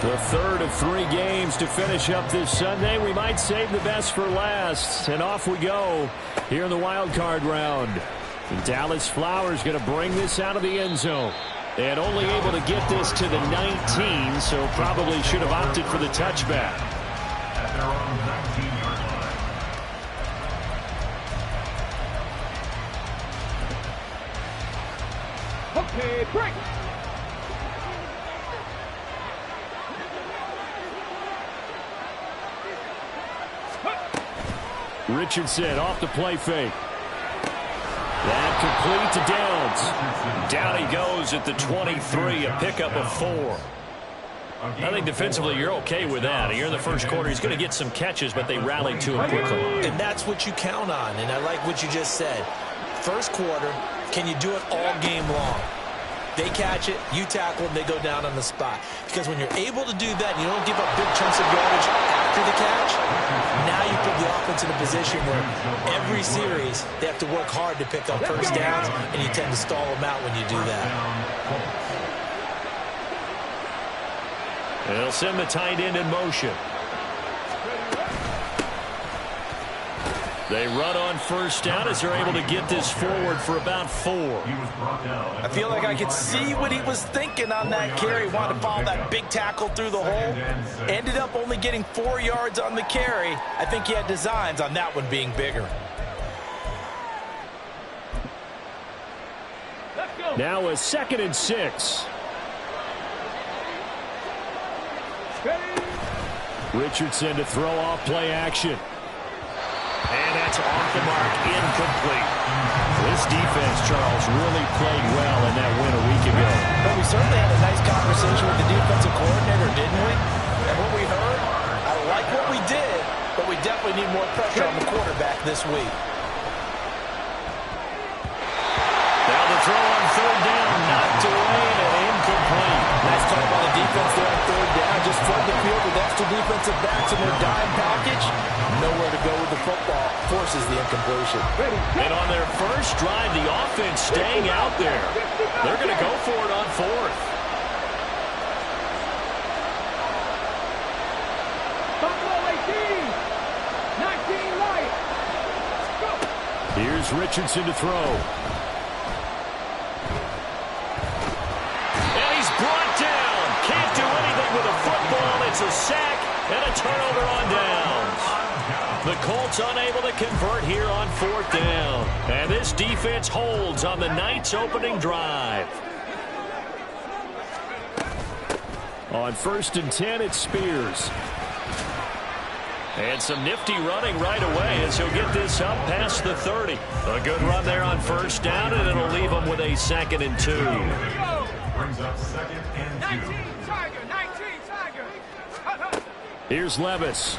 The third of 3 games to finish up this Sunday. We might save the best for last. And off we go here in the wild card round. And Dallas Flowers going to bring this out of the end zone. And only able to get this to the 19, so probably should have opted for the touchback. At their own 19-yard line. Okay, break. Richardson off the play fake. That complete to Downs. Down he goes at the 23, a pickup of 4. I think defensively you're okay with that. Here in the first quarter, he's going to get some catches, but they rallied to him quickly. And that's what you count on, and I like what you just said. First quarter, can you do it all game long? They catch it, you tackle them, they go down on the spot. Because when you're able to do that and you don't give up big chunks of yardage after the catch, now you put the offense in a position where every series they have to work hard to pick up first downs, and you tend to stall them out when you do that. They'll send the tight end in motion. They run on first down as they're able to get this forward for about 4. I feel like I could see what he was thinking on that carry. Wanted to follow that big tackle through the hole. Ended up only getting 4 yards on the carry. I think he had designs on that one being bigger. Now a 2nd and 6. Richardson to throw off play action. And that's off the mark, incomplete. This defense, Charles, really played well in that win a week ago. But we certainly had a nice conversation with the defensive coordinator, didn't we? And what we heard, I like what we did, but we definitely need more pressure on the quarterback this week. Now the throw on 3rd down, knocked away and incomplete. Nice call by the defense there on 3rd down. Just flood the field with extra defensive backs in their dime package. Nowhere to go with the football. Forces the incompletion. And on their first drive, the offense staying out there. They're going to go for it on 4th. Here's Richardson to throw. And he's brought down. Can't do anything with a football. It's a sack and a turnover on downs. The Colts unable to convert here on 4th down. And this defense holds on the night's opening drive. On 1st and 10, it's Spears. And some nifty running right away as he'll get this up past the 30. A good run there on 1st down, and it'll leave him with a 2nd and 2. Brings up 2nd and 2. 19 Tiger. Here's Levis.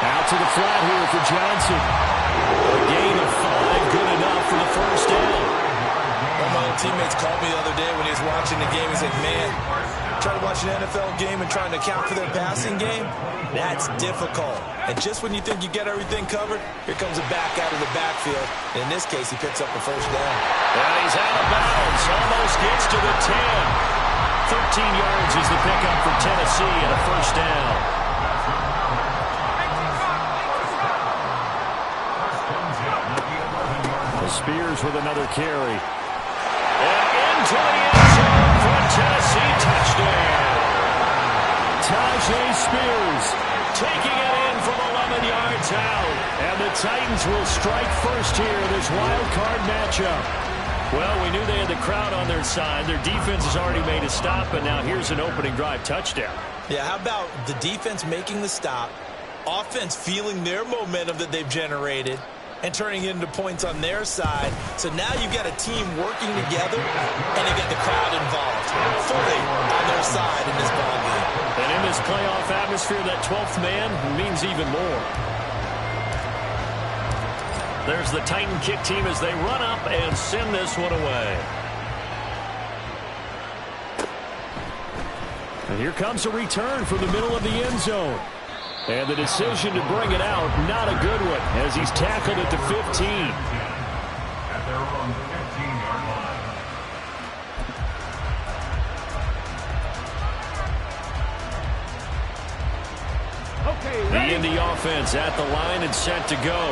Out to the flat here for Johnson. A gain of 5, good enough for the 1st down. One of my old teammates called me the other day when he was watching the game. He said, man, trying to watch an NFL game and trying to account for their passing game, that's difficult. And just when you think you get everything covered, here comes a back out of the backfield. And in this case, he picks up the 1st down. And he's out of bounds. Almost gets to the 10. 13 yards is the pickup for Tennessee and a 1st down. Spears with another carry. And into the end zone for a Tennessee touchdown. Tajay Spears taking it in from 11 yards out. And the Titans will strike first here in this wild card matchup. Well, we knew they had the crowd on their side. Their defense has already made a stop, and now here's an opening drive touchdown. Yeah, how about the defense making the stop, offense feeling their momentum that they've generated, and turning it into points on their side. So now you've got a team working together, and you get the crowd involved, fully on their side in this ballgame. And in this playoff atmosphere, that 12th man means even more. There's the Titan kick team as they run up and send this one away. And here comes a return from the middle of the end zone. And the decision to bring it out, not a good one, as he's tackled at the 15. At their own 15-yard line. The Indy offense at the line and set to go.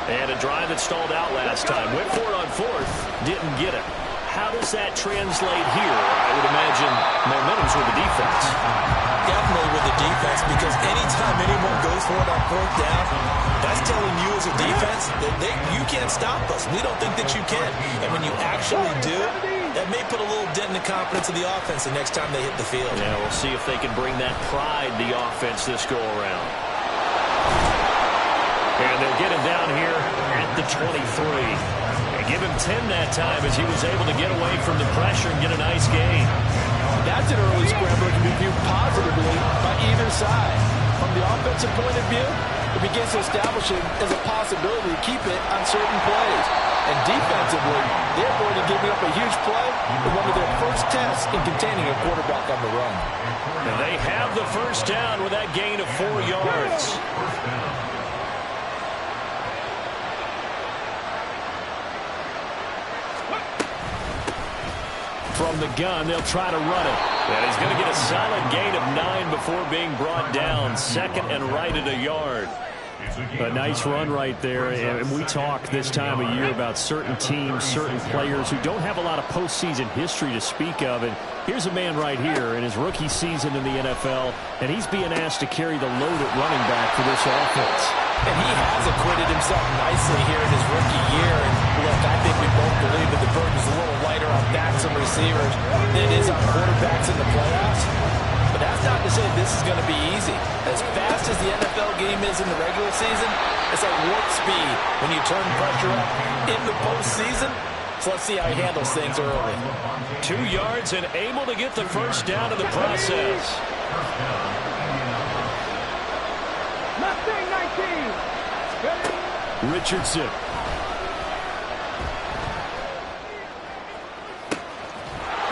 And a drive that stalled out last time. Went for it on fourth. Didn't get it. How does that translate here? I would imagine momentum's with the defense. Definitely with the defense, because anytime anyone goes for it on fourth down, that's telling you as a defense that you can't stop us. We don't think that you can. And when you actually do, that may put a little dent in the confidence of the offense the next time they hit the field. Yeah, we'll see if they can bring that pride, the offense, this go-around. And they'll get him down here at the 23. And give him 10 that time as he was able to get away from the pressure and get a nice gain. That's an early scramble that can be viewed positively by either side. From the offensive point of view, it begins to establish it as a possibility to keep it on certain plays. And defensively, they're going to give up a huge play in one of their first tests in containing a quarterback on the run. And they have the first down with that gain of 4 yards. From the gun, they'll try to run it. And he's going to get a solid gain of 9 before being brought down. Second and right at a yard. A nice run right there. And we talk this time of year about certain teams, certain players who don't have a lot of postseason history to speak of. And here's a man right here in his rookie season in the NFL, and he's being asked to carry the load at running back for this offense. And he has acquitted himself nicely here in his rookie year. And look, I think we both believe that the burden is a little lighter on backs and receivers than it is on quarterbacks in the playoffs. But that's not to say this is going to be easy. As fast as the NFL game is in the regular season, it's at warp speed when you turn pressure up in the postseason. So let's see how he handles things early. 2 yards and able to get the first down in the process. Mustang 19. Richardson.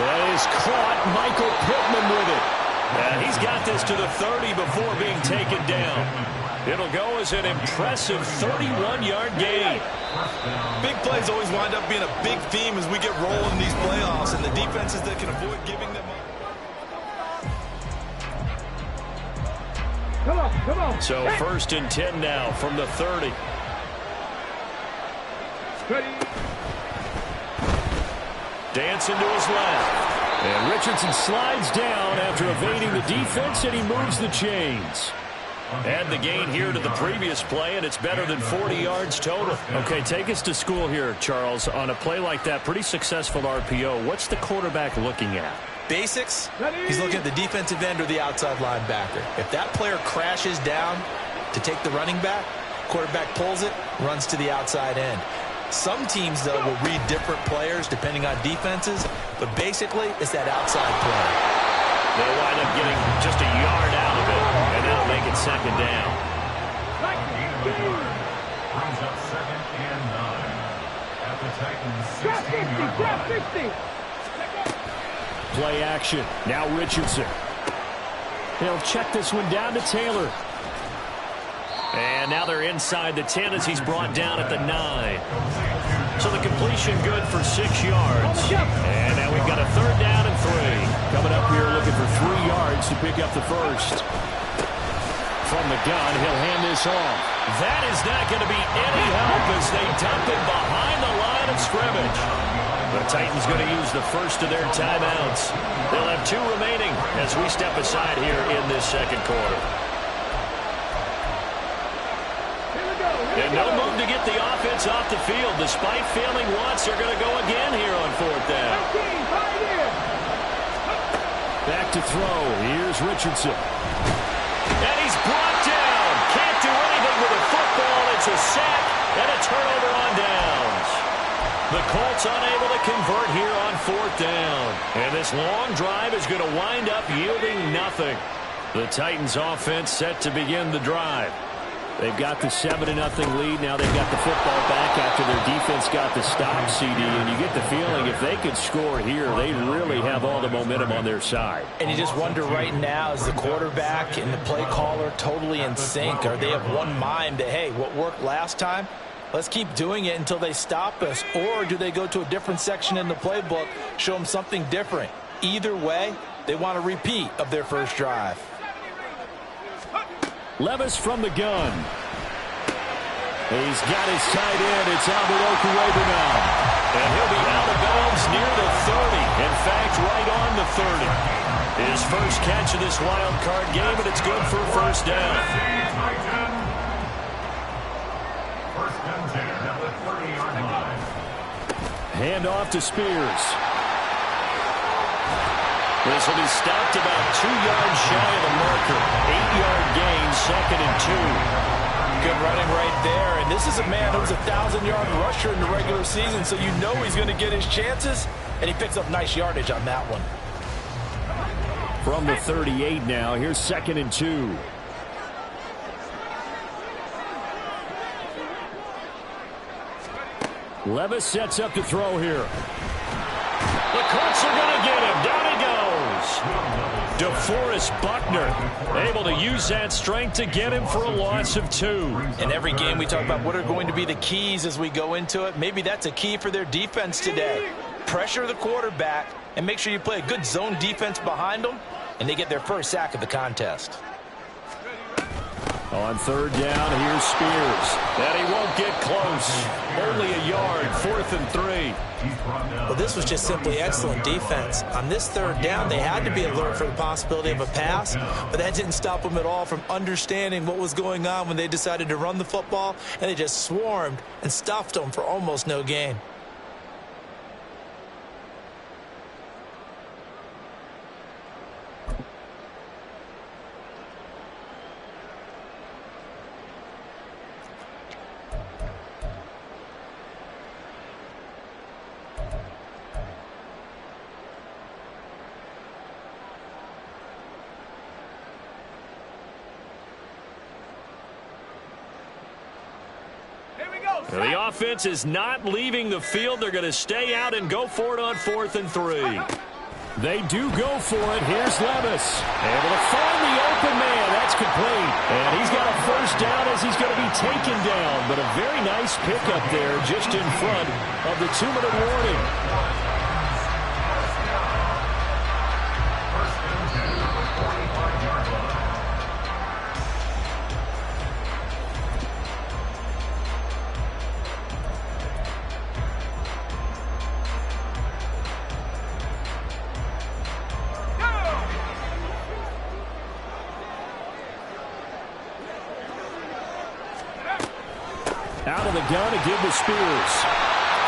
That is caught. Michael Pittman with it. And he's got this to the 30 before being taken down. It'll go as an impressive 31-yard gain. Big plays always wind up being a big theme as we get rolling in these playoffs, and the defenses that can avoid giving them up. Come on. So first and 10 now from the 30. Dancing to his left. And Richardson slides down after evading the defense, and he moves the chains. Add the gain here to the previous play, and it's better than 40 yards total. Okay, take us to school here, Charles. On a play like that, pretty successful RPO. What's the quarterback looking at? Basics, he's looking at the defensive end or the outside linebacker. If that player crashes down to take the running back, quarterback pulls it, runs to the outside end. Some teams, though, will read different players depending on defenses, but basically it's that outside play. They'll wind up getting just a yard out of it, and that'll make it second down. Brings up second and 9 at the Titans' 16-yard line. Play action. Now Richardson. They'll check this one down to Taylor. And now they're inside the 10 as he's brought down at the 9. So the completion good for 6 yards. And now we've got a third down and 3. Coming up here looking for 3 yards to pick up the first. From the gun, he'll hand this off. That is not going to be any help as they dump it behind the line of scrimmage. The Titans going to use the first of their timeouts. They'll have 2 remaining as we step aside here in this second quarter. And no move to get the offense off the field. Despite failing once, they're going to go again here on 4th down. Back to throw. Here's Richardson. And he's brought down. Can't do anything with a football. It's a sack and a turnover on downs. The Colts unable to convert here on 4th down. And this long drive is going to wind up yielding nothing. The Titans offense set to begin the drive. They've got the 7-0 lead. Now they've got the football back after their defense got the stop, CD. And you get the feeling if they could score here, they really have all the momentum on their side. And you just wonder right now, is the quarterback and the play caller totally in sync? Are they of one mind that, hey, what worked last time, let's keep doing it until they stop us? Or do they go to a different section in the playbook, show them something different? Either way, they want a repeat of their first drive. Levis from the gun. He's got his tight end. It's Albert Okuwebe now. And he'll be out of bounds near the 30. In fact, right on the 30. His first catch of this wild card game, and it's good for a first down. First and 10 at the 30-yard line. Hand off to Spears. This will be stopped about 2 yards shy of the marker. 8-yard gain, 2nd and 2. Good running right there. And this is a man who's a 1,000-yard rusher in the regular season, so you know he's going to get his chances, and he picks up nice yardage on that one. From the 38 now, here's 2nd and 2. Levis sets up to throw here. The Colts are going to get him. Down he goes. DeForest Buckner able to use that strength to get him for a loss of 2. In every game we talk about what are going to be the keys as we go into it. Maybe that's a key for their defense today. Pressure the quarterback and make sure you play a good zone defense behind them, and they get their first sack of the contest. On 3rd down, here's Spears. And he won't get close. Only a yard, 4th and 3. Well, this was just simply excellent defense. On this 3rd down, they had to be alert for the possibility of a pass, but that didn't stop them at all from understanding what was going on when they decided to run the football, and they just swarmed and stuffed them for almost no gain. The offense is not leaving the field. They're going to stay out and go for it on 4th and 3. They do go for it. Here's Levis. Able to find the open man. That's complete. And he's got a first down as he's going to be taken down. But a very nice pickup there just in front of the 2-minute warning. Out of the gun to give to Spears.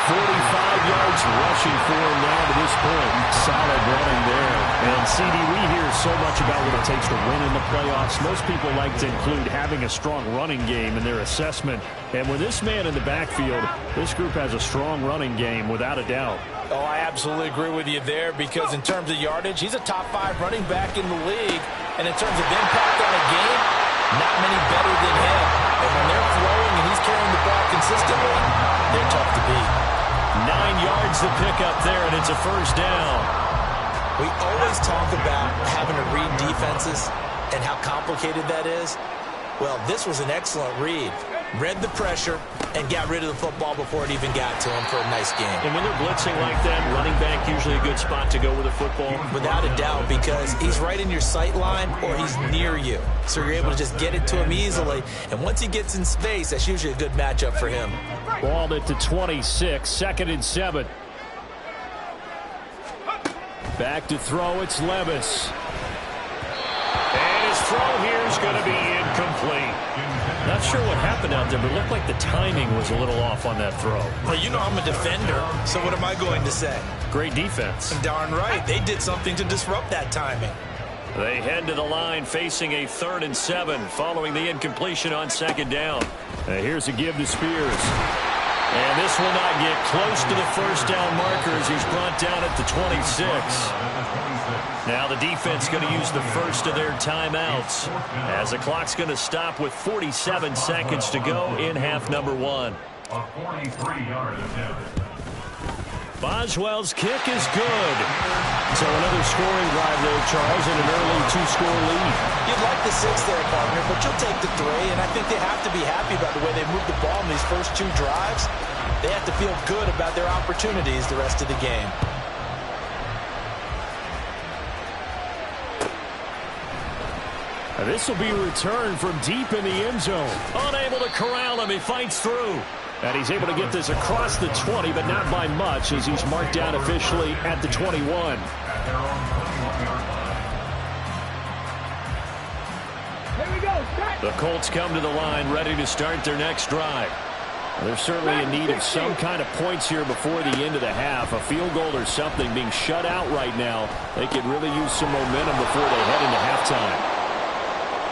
45 yards rushing for him now to this point. Solid running there. And CD, we hear so much about what it takes to win in the playoffs. Most people like to include having a strong running game in their assessment. And with this man in the backfield, this group has a strong running game without a doubt. Oh, I absolutely agree with you there, because in terms of yardage, he's a top 5 running back in the league. And in terms of impact on a game, not many better than him. And when they're throwing and he's carrying the ball consistently, they're tough to beat. 9 yards to pick up there, and it's a first down. We always talk about having to read defenses and how complicated that is. Well, this was an excellent read. Read the pressure and got rid of the football before it even got to him for a nice game. And when they're blitzing like that, running back usually a good spot to go with a football. Without a doubt, because he's right in your sight line or he's near you. So you're able to just get it to him easily. And once he gets in space, that's usually a good matchup for him. Balled it to 26, 2nd and 7. Back to throw, it's Levis. And his throw here is going to be incomplete. Not sure what happened out there, but it looked like the timing was a little off on that throw. Well, you know I'm a defender, so what am I going to say? Great defense. Darn right. They did something to disrupt that timing. They head to the line facing a 3rd and 7 following the incompletion on 2nd down. Here's a give to Spears. And this will not get close to the first down marker as he's brought down at the 26. Now the defense going to use the first of their timeouts as the clock's going to stop with 47 seconds to go in half number 1. A 43-yard attempt. Boswell's kick is good. So another scoring drive there, Charles, and an early 2-score lead. You'd like the 6 there, partner, but you'll take the 3, and I think they have to be happy about the way they moved the ball in these first 2 drives. They have to feel good about their opportunities the rest of the game. This will be a return from deep in the end zone. Unable to corral him. He fights through. And he's able to get this across the 20, but not by much, as he's marked down officially at the 21. Here we go. Start. The Colts come to the line, ready to start their next drive. They're certainly in need of some kind of points here before the end of the half. A field goal or something, being shut out right now. They could really use some momentum before they head into halftime.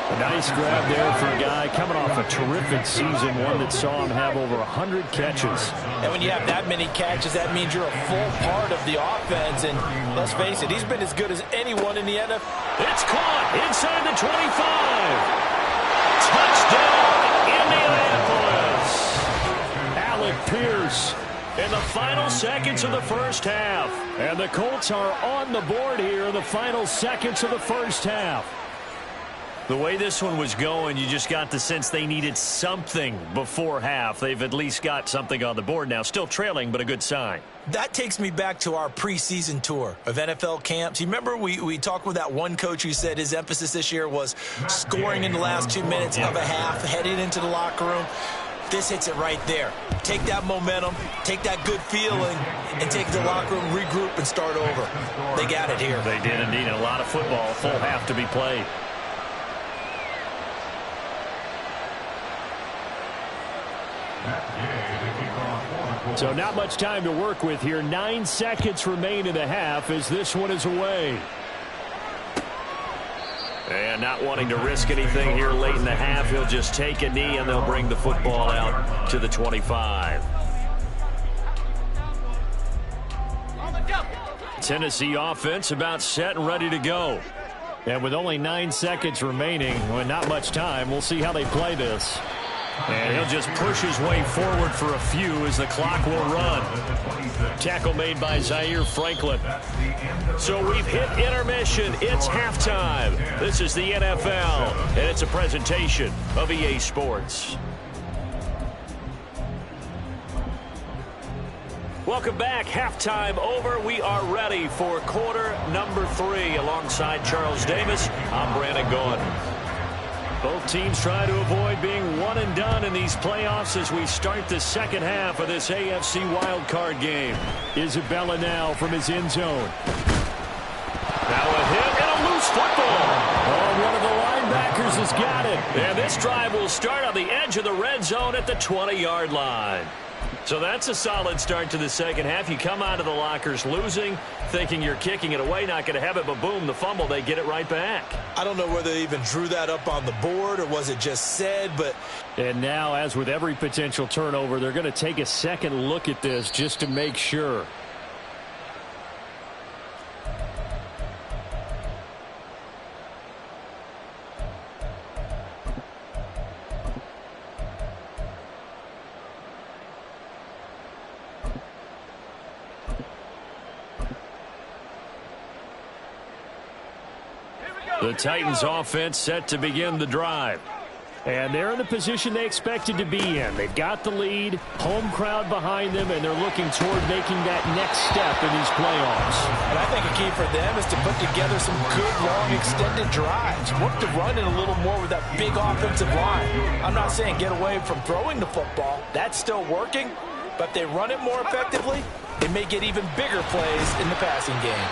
A nice grab there for a guy coming off a terrific season, one that saw him have over 100 catches. And when you have that many catches, that means you're a full part of the offense. And let's face it, he's been as good as anyone in the NFL. It's caught inside the 25. Touchdown, Indianapolis. Alec Pierce in the final seconds of the first half. And the Colts are on the board here in the final seconds of the first half. The way this one was going, you just got the sense they needed something before half. They've at least got something on the board now. Still trailing, but a good sign. That takes me back to our preseason tour of NFL camps. You remember we talked with that one coach who said his emphasis this year was scoring in the last 2 minutes of a half, heading into the locker room. This hits it right there. Take that momentum, take that good feeling, and take the locker room, regroup, and start over. They got it here. They did indeed. A lot of football, full half to be played. So not much time to work with here. 9 seconds remain in the half as this one is away. And not wanting to risk anything here late in the half, he'll just take a knee and they'll bring the football out to the 25. Tennessee offense about set and ready to go. And with only 9 seconds remaining, well, not much time, we'll see how they play this. And he'll just push his way forward for a few as the clock will run. Tackle made by Zaire Franklin. So we've hit intermission. It's halftime. This is the NFL, and it's a presentation of EA Sports. Welcome back. Halftime over. We are ready for quarter number 3. Alongside Charles Davis, I'm Brandon Gordon. Both teams try to avoid being one and done in these playoffs as we start the second half of this AFC wildcard game. Isabella now from his end zone. Now a hit and a loose football. Oh, one of the linebackers has got it. And this drive will start on the edge of the red zone at the 20-yard line. So that's a solid start to the second half. You come out of the lockers losing, thinking you're kicking it away, not going to have it, but boom, the fumble, they get it right back. I don't know whether they even drew that up on the board or was it just said, but... And now, as with every potential turnover, they're going to take a second look at this just to make sure. The Titans offense set to begin the drive. And they're in the position they expected to be in. They've got the lead, home crowd behind them, and they're looking toward making that next step in these playoffs. And I think a key for them is to put together some good, long, extended drives. Work to run it a little more with that big offensive line. I'm not saying get away from throwing the football. That's still working. But if they run it more effectively, they may get even bigger plays in the passing game.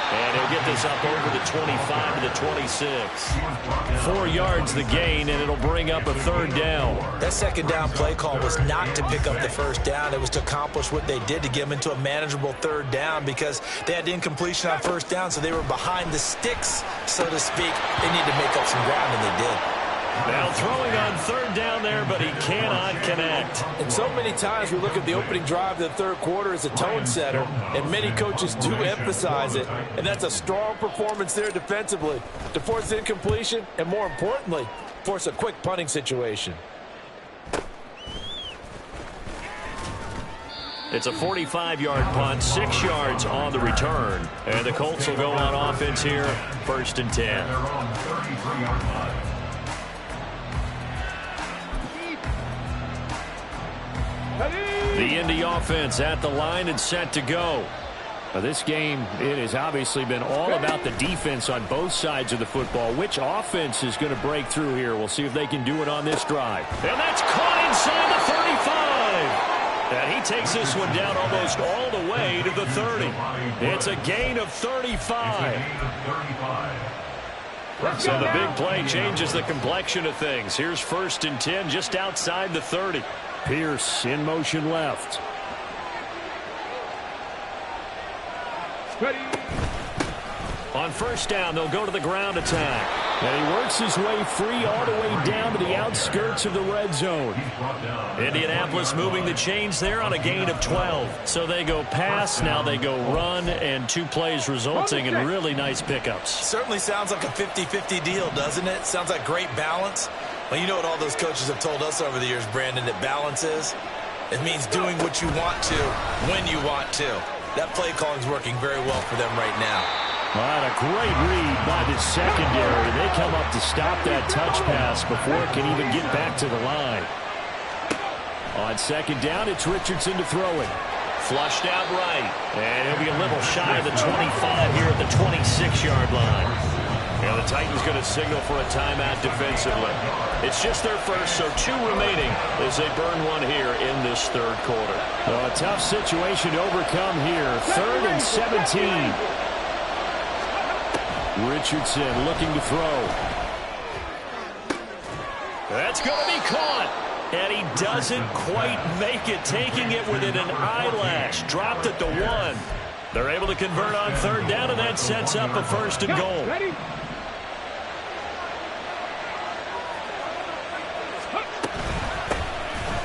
And he'll get this up over the 25 to the 26. 4 yards the gain, and it'll bring up a third down. That second down play call was not to pick up the first down. It was to accomplish what they did to get them into a manageable third down because they had incompletion on first down, so they were behind the sticks, so to speak. They needed to make up some ground, and they did. Now throwing on third down there, but he cannot connect. And so many times we look at the opening drive of the third quarter as a tone setter, and many coaches do emphasize it, and that's a strong performance there defensively to force incompletion and, more importantly, force a quick punting situation. It's a 45-yard punt, 6 yards on the return, and the Colts will go on offense here, 1st and 10. The Indy offense at the line and set to go. This game, it has obviously been all about the defense on both sides of the football. Which offense is going to break through here? We'll see if they can do it on this drive. And that's caught inside the 35. And he takes this one down almost all the way to the 30. It's a gain of 35. So the big play changes the complexion of things. Here's 1st and 10 just outside the 30. Pierce in motion left. Ready. On 1st down, they'll go to the ground attack. And he works his way free all the way down to the outskirts of the red zone. Indianapolis moving the chains there on a gain of 12. So they go pass, now they go run, and 2 plays resulting in really nice pickups. Certainly sounds like a 50-50 deal, doesn't it? Sounds like great balance. Well, you know what all those coaches have told us over the years, Brandon, that balance is? It means doing what you want to when you want to. That play calling is working very well for them right now. What a great read by the secondary. They come up to stop that touch pass before it can even get back to the line. On 2nd down, it's Richardson to throw it. Flushed out right. And he'll be a little shy of the 25 here at the 26-yard line. And the Titans going to signal for a timeout defensively. It's just their first, so 2 remaining as they burn one here in this 3rd quarter. Well, a tough situation to overcome here. 3rd and 17. Richardson looking to throw. That's going to be caught. And he doesn't quite make it, taking it within an eyelash. Dropped at the 1. They're able to convert on 3rd down, and that sets up a 1st and goal. Ready.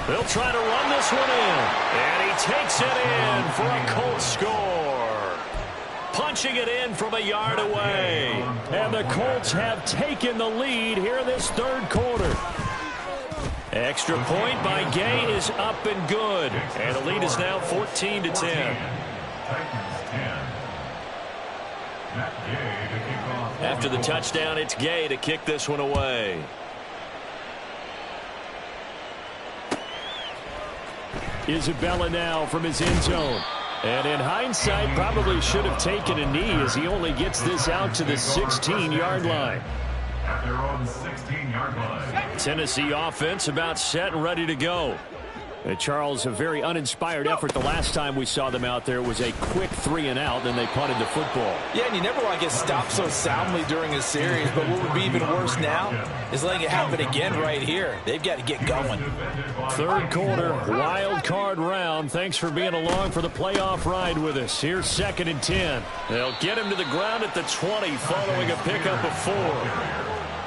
They'll try to run this one in. And he takes it in for a Colts score. Punching it in from a yard away. And the Colts have taken the lead here in this 3rd quarter. Extra point by Gay is up and good. And the lead is now 14-10. After the touchdown, it's Gay to kick this one away. Isabella now from his end zone. And in hindsight, probably should have taken a knee as he only gets this out to the 16-yard line. At their own 16-yard line. Tennessee offense about set and ready to go. Charles, a very uninspired effort the last time we saw them out there. It was a quick 3-and-out, then they punted the football. Yeah, and you never want to get stopped so soundly during a series, but what would be even worse now is letting it happen again right here. They've got to get going. 3rd quarter, wild card round. Thanks for being along for the playoff ride with us. Here's 2nd and 10. They'll get him to the ground at the 20 following a pickup of 4.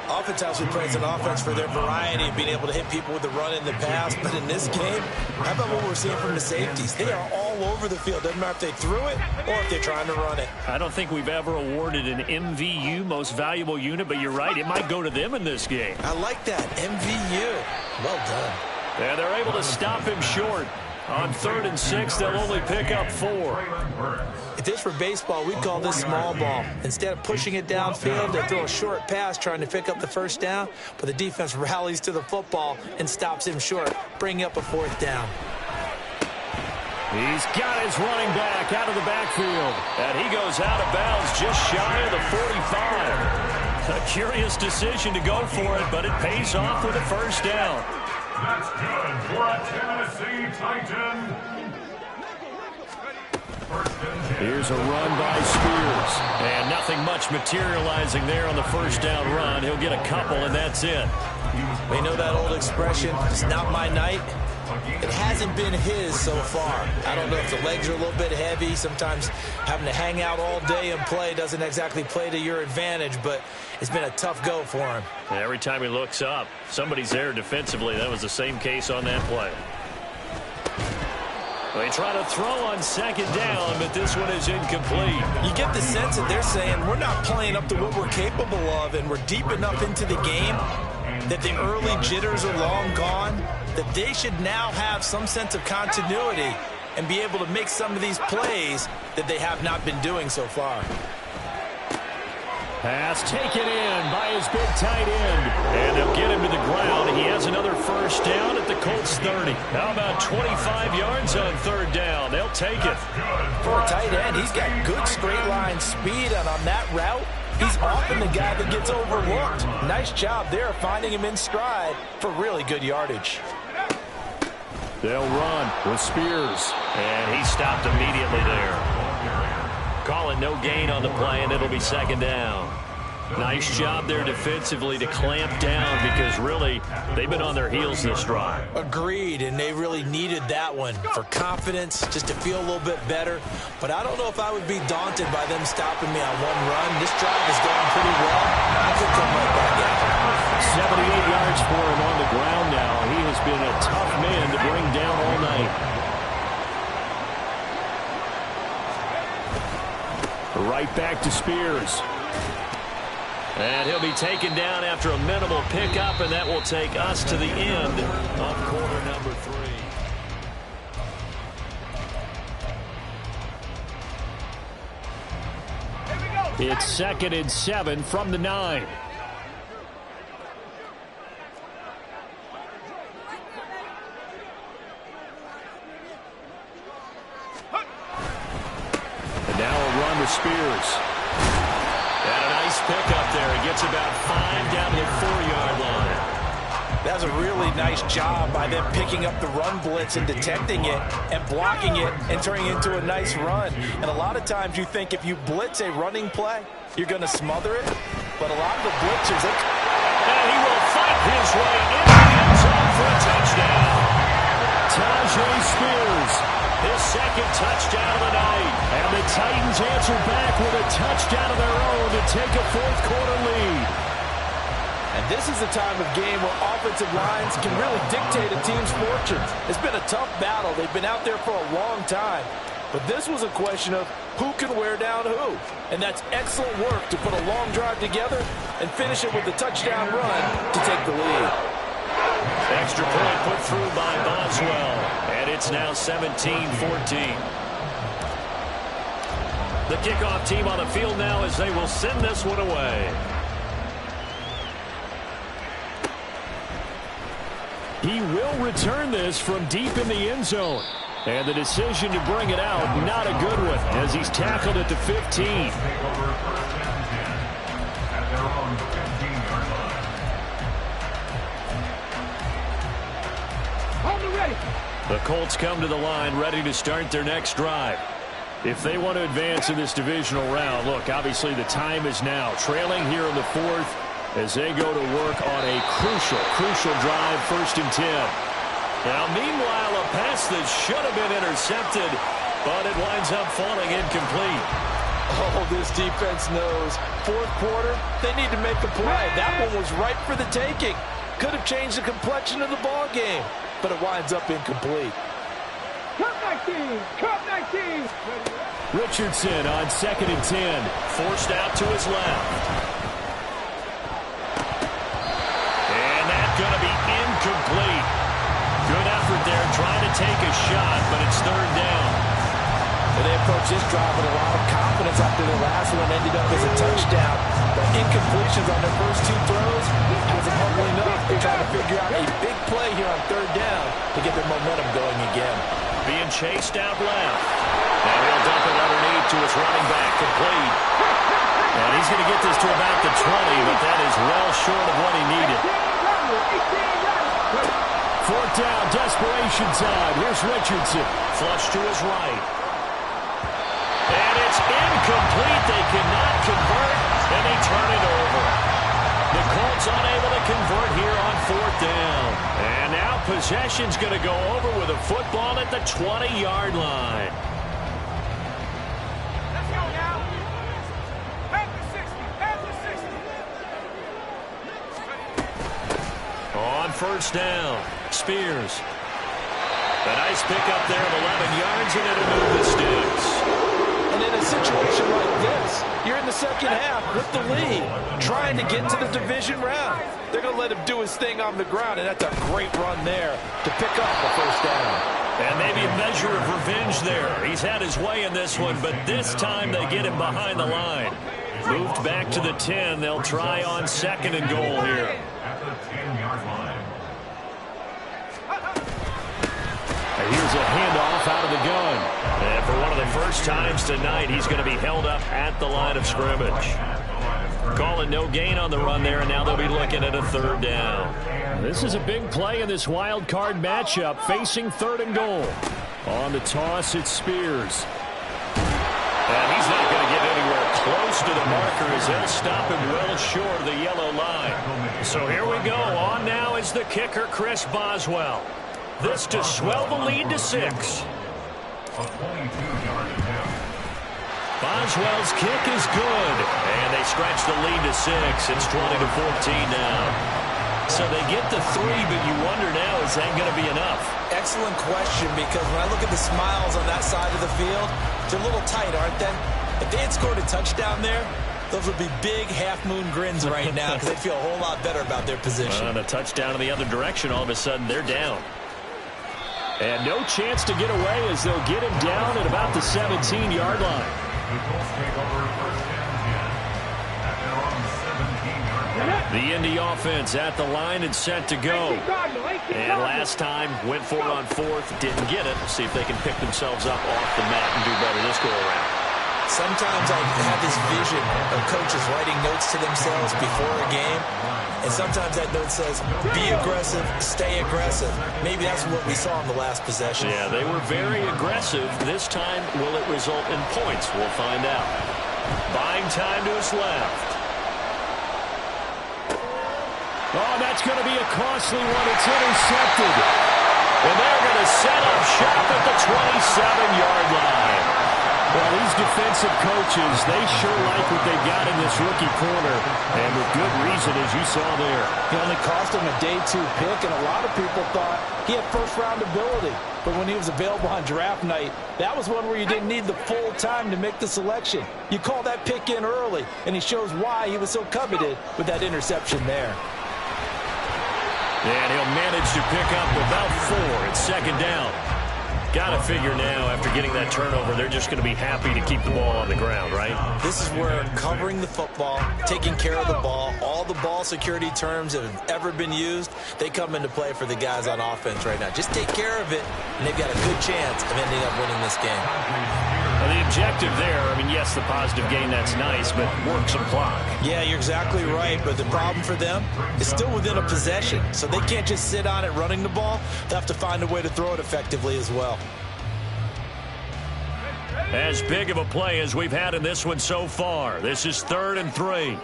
Oftentimes we praise an offense for their variety of being able to hit people with the run in the pass. But in this game, how about what we're seeing from the safeties? They are all over the field. Doesn't matter if they threw it or if they're trying to run it. I don't think we've ever awarded an MVU, most valuable unit, but you're right. It might go to them in this game. I like that. MVU. Well done. And they're able to stop him short. On 3rd and 6, they'll only pick up 4. If this were baseball, we'd call this small ball. Instead of pushing it downfield, they throw a short pass trying to pick up the 1st down, but the defense rallies to the football and stops him short, bringing up a 4th down. He's got his running back out of the backfield, and he goes out of bounds just shy of the 45. A curious decision to go for it, but it pays off with a 1st down. That's good for a Tennessee Titan. Here's a run by Spears. And nothing much materializing there on the 1st down run. He'll get a couple, and that's it. We know that old expression, it's not my night. It hasn't been his so far. I don't know if the legs are a little bit heavy. Sometimes having to hang out all day and play doesn't exactly play to your advantage, but it's been a tough go for him. And every time he looks up, somebody's there defensively. That was the same case on that play. They try to throw on 2nd down, but this one is incomplete. You get the sense that they're saying we're not playing up to what we're capable of, and we're deep enough into the game that the early jitters are long gone, that they should now have some sense of continuity and be able to make some of these plays that they have not been doing so far. Pass taken in by his big tight end. And they'll get him to the ground. He has another first down at the Colts 30. How about 25 yards on third down? They'll take it. For a tight end, he's got good straight line speed, and on that route, he's often the guy that gets overlooked. Nice job there finding him in stride for really good yardage. They'll run with Spears. And he stopped immediately there. Calling no gain on the play, and it'll be second down. Nice job there defensively to clamp down because really they've been on their heels this drive. Agreed, and they really needed that one for confidence, just to feel a little bit better. But I don't know if I would be daunted by them stopping me on one run. This drive is going pretty well. I could come right back at it. 78 yards for him on the ground now. He has been a tough man to bring down all night. Right back to Spears. And he'll be taken down after a minimal pickup, and that will take us to the end of quarter number 3. It's 2nd and 7 from the 9. And now a run to Spears. And a nice pickup there. He gets about 5 down to the 4-yard line. That's a really nice job by them picking up the run blitz and detecting it and blocking it and turning it into a nice run. And a lot of times you think if you blitz a running play, you're going to smother it. But a lot of the blitzers, and he will fight his way into the end zone for a touchdown. Tajay Spears, his second touchdown of the night. And the Titans answer back with a touchdown of their own to take a fourth-quarter lead. and this is the time of game where offensive lines can really dictate a team's fortunes. It's been a tough battle. They've been out there for a long time. But this was a question of who can wear down who. And that's excellent work to put a long drive together and finish it with a touchdown run to take the lead. Extra point put through by Boswell. And it's now 17-14. The kickoff team on the field now as they will send this one away. He will return this from deep in the end zone. And the decision to bring it out, not a good one, as he's tackled at the 15. The Colts come to the line ready to start their next drive. If they want to advance in this divisional round, look, obviously the time is now. Trailing here in the fourth as they go to work on a crucial drive, 1st and 10. Now, meanwhile, a pass that should have been intercepted, but it winds up falling incomplete. Oh, this defense knows. Fourth quarter, they need to make a play. That one was ripe for the taking. Could have changed the complexion of the ball game, but it winds up incomplete. Cut 19! Cut 19! Richardson on 2nd and 10. Forced out to his left. And that's going to be incomplete. Good effort there, trying to take a shot, but it's 3rd down. And they approach this drive with a lot of confidence after their last one ended up as a touchdown. But incompletions on their first 2 throws has them humbling up. They're trying to figure out a big play here on 3rd down to get their momentum going again. Being chased out left. Now he'll dump it underneath to his running back, complete. And he's going to get this to about the 20, but that is well short of what he needed. 4th down, desperation time. Here's Richardson. Flush to his right. And it's incomplete. They cannot convert, and they turn it over. The Colts unable to convert here on 4th down. And now possession's going to go over with a football at the 20-yard line. Let's go now. At the 60. At the 60. On 1st down, Spears. A nice pickup there of 11 yards, and it'll move the sticks. And in a situation like this, you're in the second half with the lead, trying to get to the division round. They're going to let him do his thing on the ground, and that's a great run there to pick up the 1st down. And maybe a measure of revenge there. He's had his way in this one, but this time they get him behind the line. Moved back to the 10. They'll try on 2nd and goal here. At the 10-yard line. And here's a handoff out of the gun. And for one of the first times tonight, he's going to be held up at the line of scrimmage. Calling no gain on the run there, and now they'll be looking at a 3rd down. This is a big play in this wild card matchup, facing 3rd and goal. On the toss, it's Spears. And he's not going to get anywhere close to the marker as they'll stop him well short of the yellow line. So here we go. On now is the kicker, Chris Boswell. This to swell the lead to 6. A 22-yard attempt. Boswell's kick is good. And they stretch the lead to 6. It's 20-14 now. So they get the 3, but you wonder now, is that going to be enough? Excellent question, because when I look at the smiles on that side of the field, they're a little tight, aren't they? If they had scored a touchdown there, those would be big half-moon grins right now because they'd feel a whole lot better about their position. On a touchdown in the other direction, all of a sudden they're down. And no chance to get away as they'll get him down at about the 17-yard line. The Colts take over 1st and 10. At their own 17-yard line. The Indy offense at the line and set to go. And last time went for it on 4th, didn't get it. See if they can pick themselves up off the mat and do better this go around. Sometimes I have this vision of coaches writing notes to themselves before a game, and sometimes that note says, be aggressive, stay aggressive. Maybe that's what we saw in the last possession. Yeah, they were very aggressive. This time, will it result in points? We'll find out. Buying time to his left. Oh, that's going to be a costly one. It's intercepted. And they're going to set up shop at the 27-yard line. Well, these defensive coaches, they sure like what they've got in this rookie corner. And with good reason, as you saw there. He only cost him a day 2 pick, and a lot of people thought he had first-round ability. But when he was available on draft night, that was one where you didn't need the full time to make the selection. You call that pick in early, and he shows why he was so coveted with that interception there. And he'll manage to pick up about 4. It's 2nd down. Got to figure now, after getting that turnover, they're just going to be happy to keep the ball on the ground, right? This is where covering the football, taking care of the ball, all the ball security terms that have ever been used, they come into play for the guys on offense right now. Just take care of it, and they've got a good chance of ending up winning this game. Well, the objective there, I mean, yes, the positive gain, that's nice, but work some clock. Yeah, you're exactly right, but the problem for them is still within a possession, so they can't just sit on it running the ball. They'll have to find a way to throw it effectively as well. As big of a play as we've had in this one so far. This is 3rd and 3.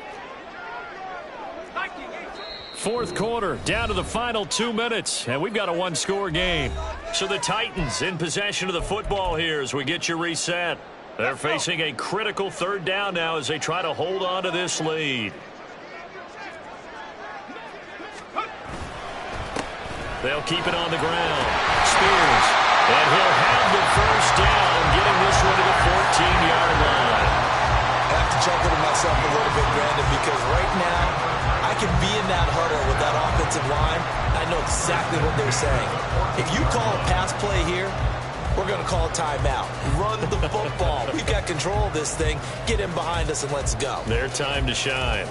4th quarter, down to the final 2 minutes, and we've got a 1-score game. So the Titans in possession of the football here as we get you reset. They're facing a critical 3rd down now as they try to hold on to this lead. They'll keep it on the ground. Spears, and he'll have the first down, getting this one to the 14-yard line. I have to chuckle to myself a little bit, Brandon, because right now I can be in that huddle with that offensive line. I know exactly what they're saying. If you call a pass play here, we're going to call a timeout. Run the football. We've got control of this thing. Get him behind us and let's go. Their time to shine.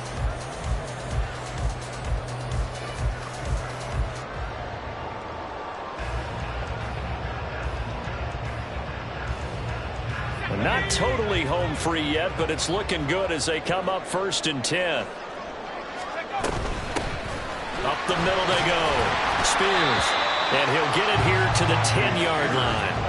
Not totally home free yet, but it's looking good as they come up 1st and 10. Up the middle they go. Spears. And he'll get it here to the 10-yard line.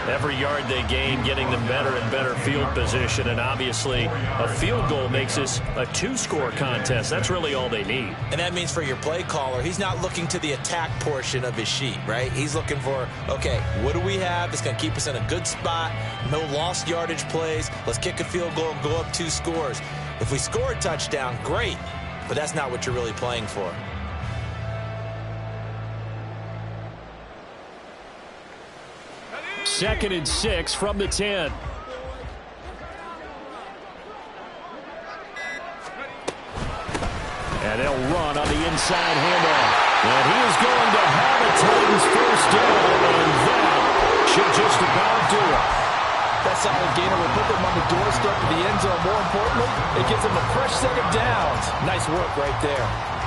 Every yard they gain, getting them better and better field position. And obviously, a field goal makes this a 2-score contest. That's really all they need. And that means for your play caller, he's not looking to the attack portion of his sheet, right? He's looking for, okay, what do we have that's going to keep us in a good spot? No lost yardage plays. Let's kick a field goal and go up 2 scores. If we score a touchdown, great. But that's not what you're really playing for. Second and 6 from the 10. And they'll run on the inside handoff. And he is going to have a Titans first down, and that should just about do it. That solid gainer will put them on the doorstep of the end zone. More importantly, it gives them a fresh set of downs. Nice work right there.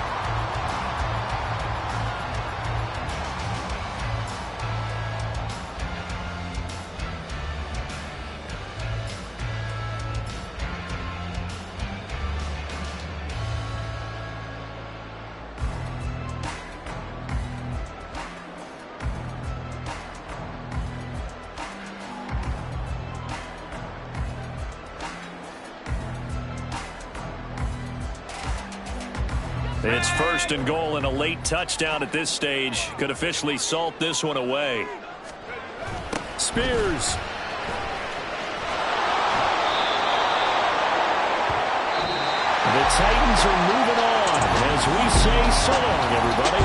It's first and goal, and a late touchdown at this stage could officially salt this one away. Spears. The Titans are moving on as we say so long, everybody.